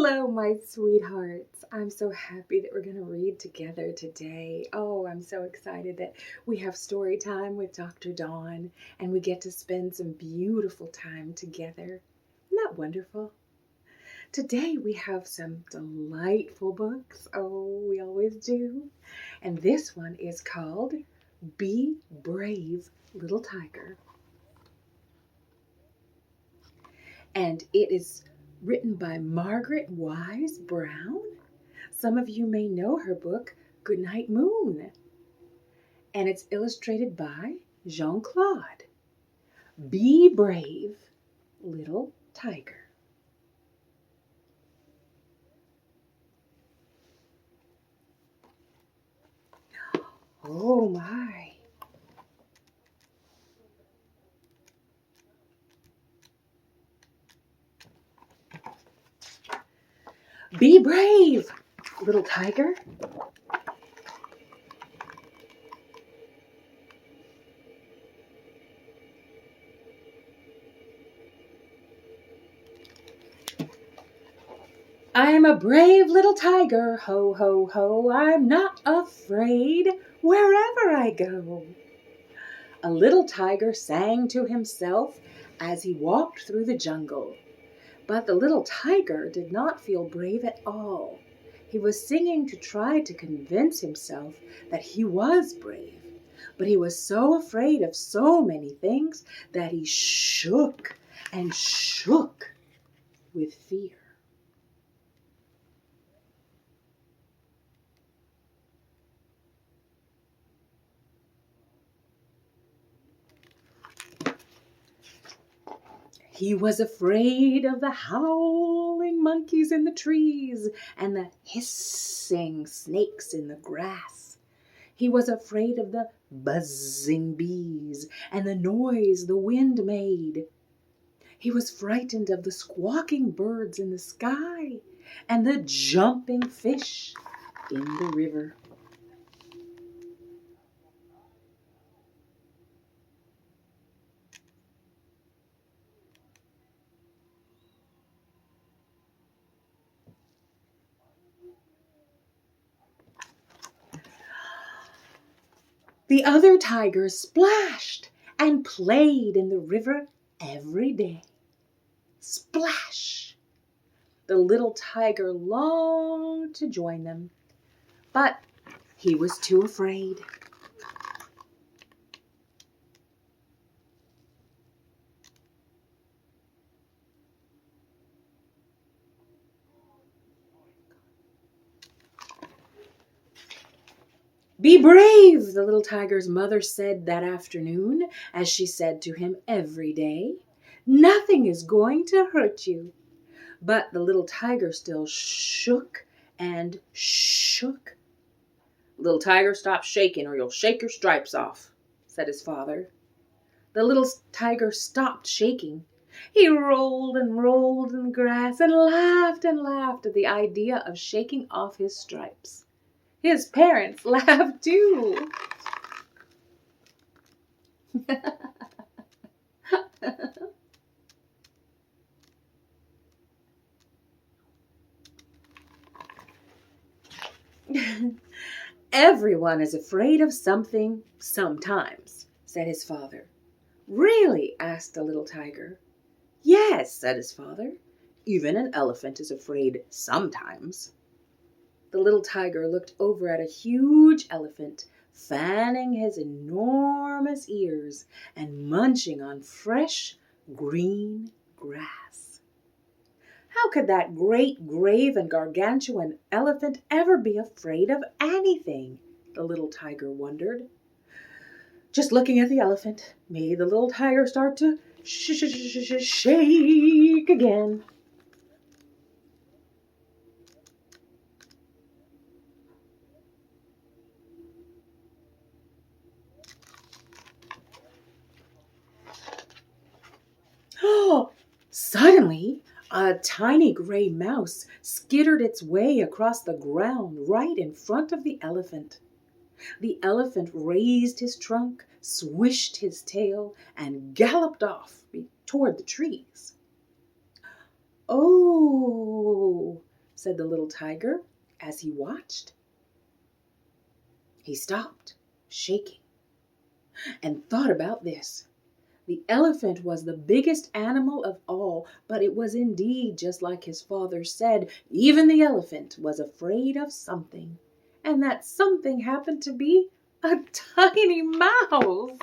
Hello, my sweethearts. I'm so happy that we're going to read together today. Oh, I'm so excited that we have story time with Dr. Dawn and we get to spend some beautiful time together. Isn't that wonderful? Today we have some delightful books. Oh, we always do. And this one is called Be Brave, Little Tiger. And it is written by Margaret Wise Brown. Some of you may know her book, Goodnight Moon. And it's illustrated by Jean-Claude. Be brave, little tiger. Oh my. Be brave, little tiger. I'm a brave little tiger, ho, ho, ho. I'm not afraid wherever I go. A little tiger sang to himself as he walked through the jungle. But the little tiger did not feel brave at all. He was singing to try to convince himself that he was brave. But he was so afraid of so many things that he shook and shook with fear. He was afraid of the howling monkeys in the trees and the hissing snakes in the grass. He was afraid of the buzzing bees and the noise the wind made. He was frightened of the squawking birds in the sky and the jumping fish in the river. The other tigers splashed and played in the river every day. Splash! The little tiger longed to join them, but he was too afraid. Be brave, the little tiger's mother said that afternoon, as she said to him every day. Nothing is going to hurt you. But the little tiger still shook and shook. Little tiger, stop shaking or you'll shake your stripes off, said his father. The little tiger stopped shaking. He rolled and rolled in the grass and laughed at the idea of shaking off his stripes. His parents laughed too. Everyone is afraid of something sometimes, said his father. Really? Asked the little tiger. Yes, said his father. Even an elephant is afraid sometimes. The little tiger looked over at a huge elephant, fanning his enormous ears and munching on fresh green grass. How could that great, grave, and gargantuan elephant ever be afraid of anything? The little tiger wondered. Just looking at the elephant made the little tiger start to shake again. Oh! Suddenly, a tiny gray mouse skittered its way across the ground right in front of the elephant. The elephant raised his trunk, swished his tail, and galloped off toward the trees. Oh, said the little tiger as he watched. He stopped, shaking, and thought about this. The elephant was the biggest animal of all, but it was indeed just like his father said. Even the elephant was afraid of something, and that something happened to be a tiny mouse.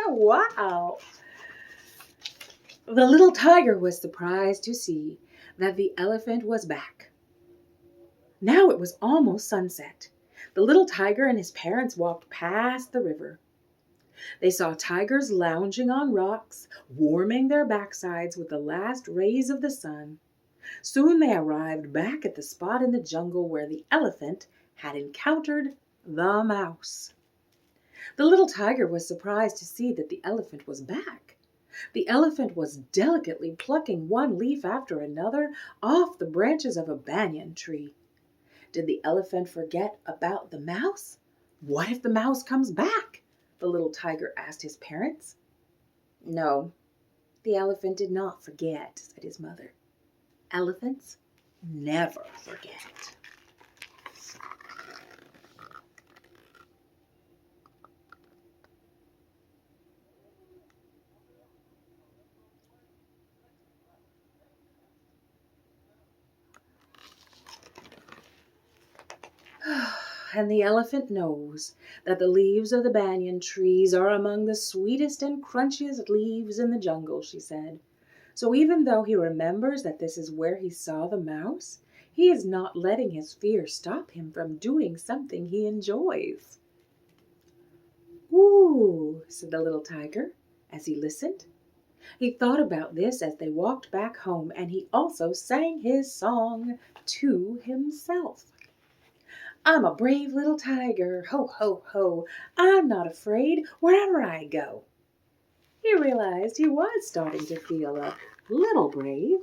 Wow! The little tiger was surprised to see that the elephant was back. Now it was almost sunset. The little tiger and his parents walked past the river. They saw tigers lounging on rocks, warming their backsides with the last rays of the sun. Soon they arrived back at the spot in the jungle where the elephant had encountered the mouse. The little tiger was surprised to see that the elephant was back. The elephant was delicately plucking one leaf after another off the branches of a banyan tree. Did the elephant forget about the mouse? What if the mouse comes back? The little tiger asked his parents. No, the elephant did not forget, said his mother. Elephants never forget. And the elephant knows that the leaves of the banyan trees are among the sweetest and crunchiest leaves in the jungle, she said. So even though he remembers that this is where he saw the mouse, he is not letting his fear stop him from doing something he enjoys. Ooh, said the little tiger as he listened. He thought about this as they walked back home, and he also sang his song to himself. I'm a brave little tiger, ho, ho, ho. I'm not afraid wherever I go. He realized he was starting to feel a little brave.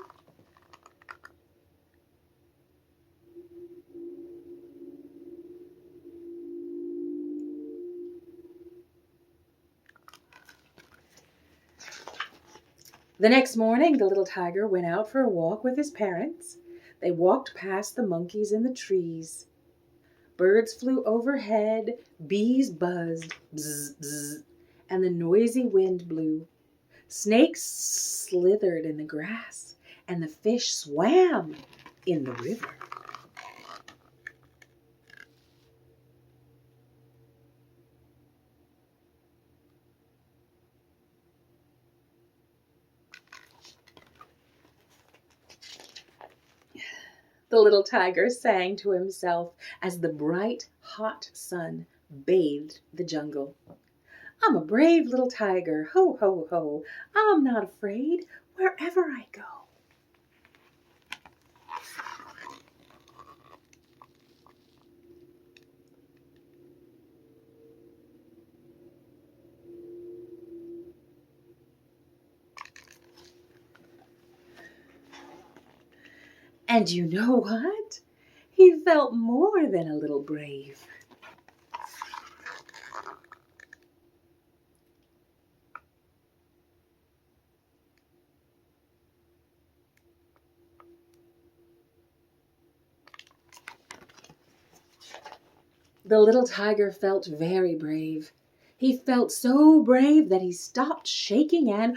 The next morning, the little tiger went out for a walk with his parents. They walked past the monkeys in the trees. Birds flew overhead, bees buzzed, bzz, bzz, and the noisy wind blew. Snakes slithered in the grass, and the fish swam in the river. The little tiger sang to himself as the bright, hot sun bathed the jungle. I'm a brave little tiger, ho, ho, ho. I'm not afraid wherever I go. And you know what? He felt more than a little brave. The little tiger felt very brave. He felt so brave that he stopped shaking and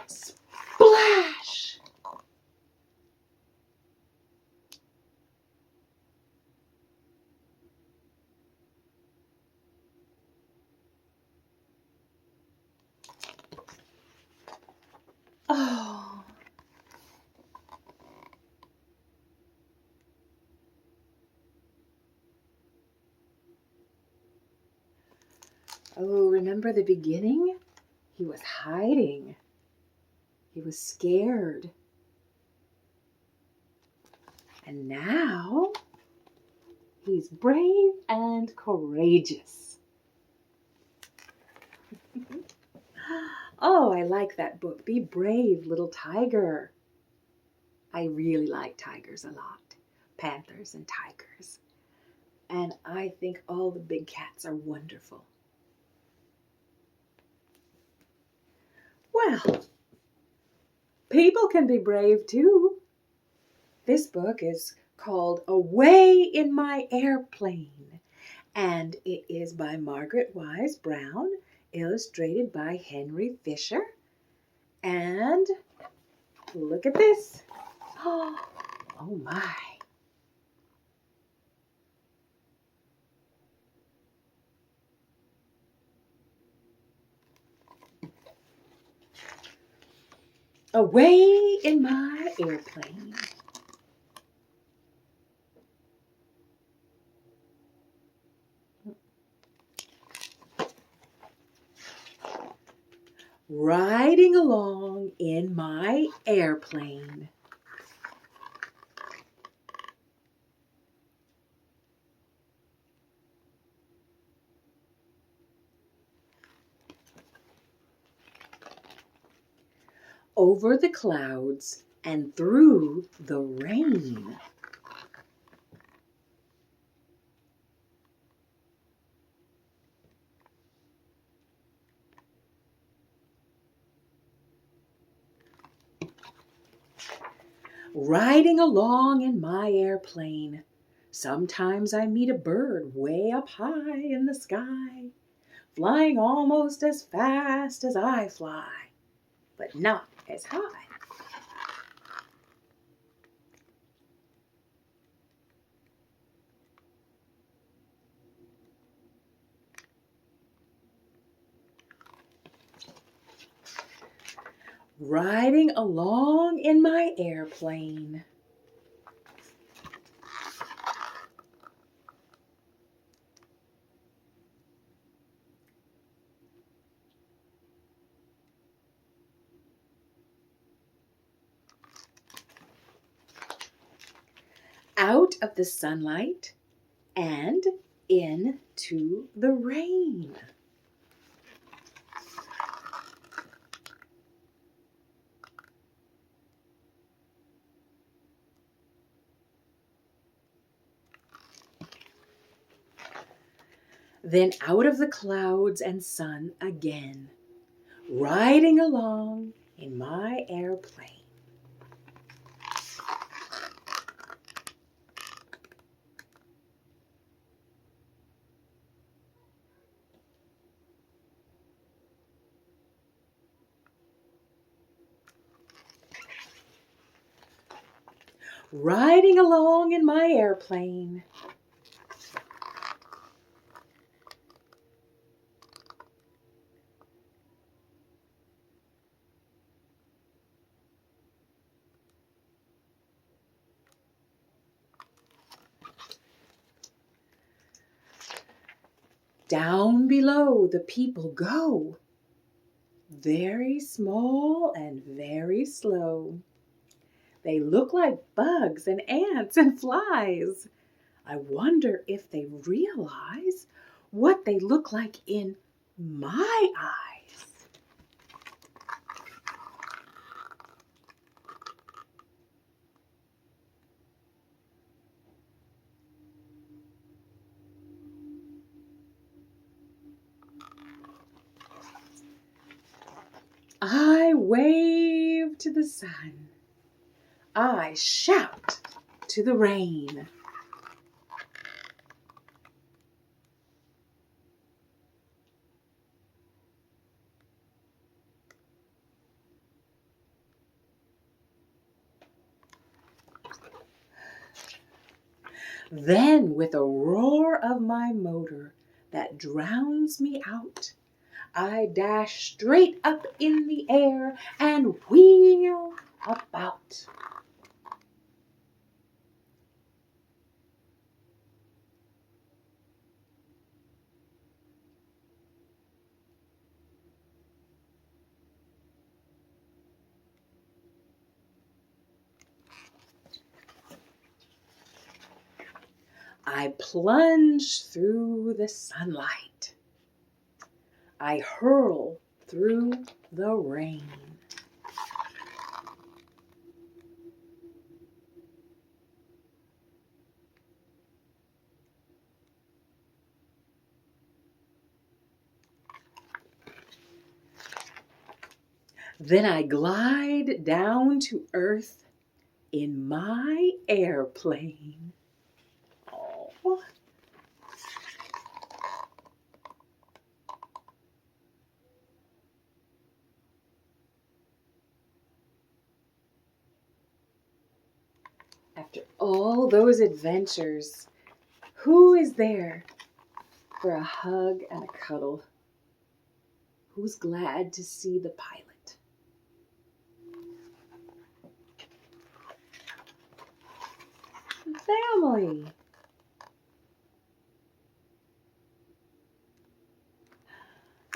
splash! Oh. Oh, remember the beginning? He was hiding. He was scared. And now he's brave and courageous. Oh, I like that book. Be brave, little tiger. I really like tigers a lot. Panthers and tigers. And I think all the big cats are wonderful. Well, people can be brave too. This book is called Away in My Airplane, and it is by Margaret Wise Brown, illustrated by Henry Fisher. And look at this. Oh my. Away in my airplane. Riding along in my airplane. Over the clouds and through the rain. Riding along in my airplane. Sometimes I meet a bird way up high in the sky, flying almost as fast as I fly, but not as high. Riding along in my airplane. Out of the sunlight and into the rain. Then out of the clouds and sun again, riding along in my airplane. Riding along in my airplane. Down below the people go, very small and very slow. They look like bugs and ants and flies. I wonder if they realize what they look like in my eyes. I wave to the sun. I shout to the rain. Then, with a roar of my motor that drowns me out, I dash straight up in the air and wheel about. I plunge through the sunlight. I hurl through the rain. Then I glide down to earth in my airplane. Oh. After all those adventures, who is there for a hug and a cuddle? Who's glad to see the pilot? Family.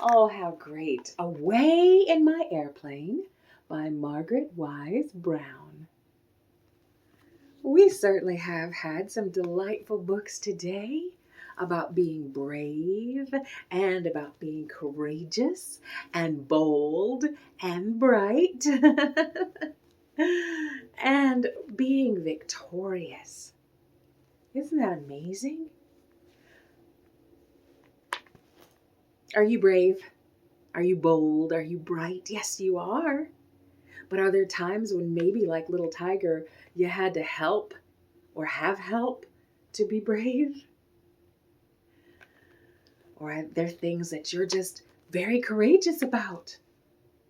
Oh, how great. Away in My Airplane by Margaret Wise Brown. We certainly have had some delightful books today about being brave and about being courageous and bold and bright and being victorious. Isn't that amazing? Are you brave? Are you bold? Are you bright? Yes, you are. But are there times when maybe, like little Tiger, you had to help or have help to be brave? Or are there things that you're just very courageous about?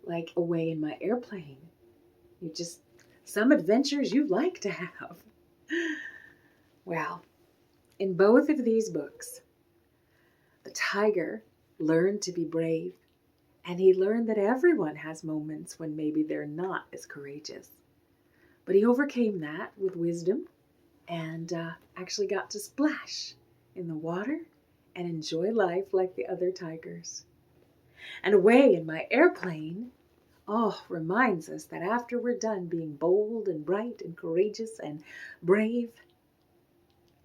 Like Away in My Airplane. Some adventures you'd like to have. Well, in both of these books, the tiger learned to be brave, and he learned that everyone has moments when maybe they're not as courageous. But he overcame that with wisdom and actually got to splash in the water and enjoy life like the other tigers. And Away in My Airplane, reminds us that after we're done being bold and bright and courageous and brave,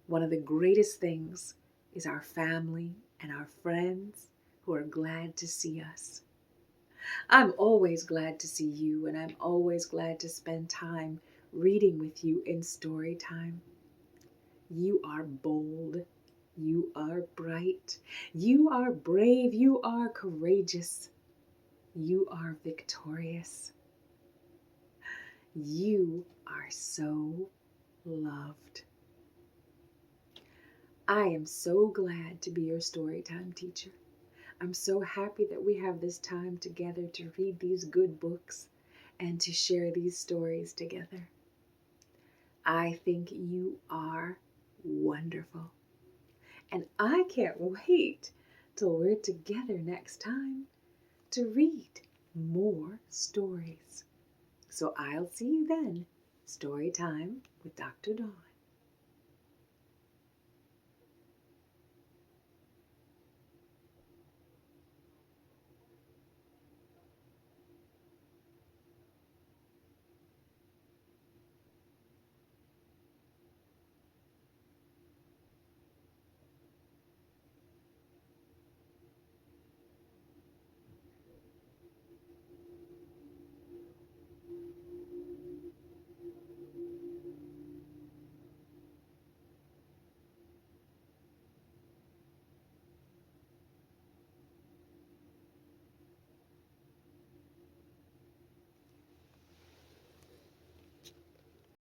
one of the greatest things is our family and our friends who are glad to see us. I'm always glad to see you, and I'm always glad to spend time reading with you in story time. You are bold. You are bright. You are brave. You are courageous. You are victorious. You are so loved. I am so glad to be your Storytime teacher. I'm so happy that we have this time together to read these good books and to share these stories together. I think you are wonderful. And I can't wait till we're together next time to read more stories. So I'll see you then. Story time with Dr. Dawn.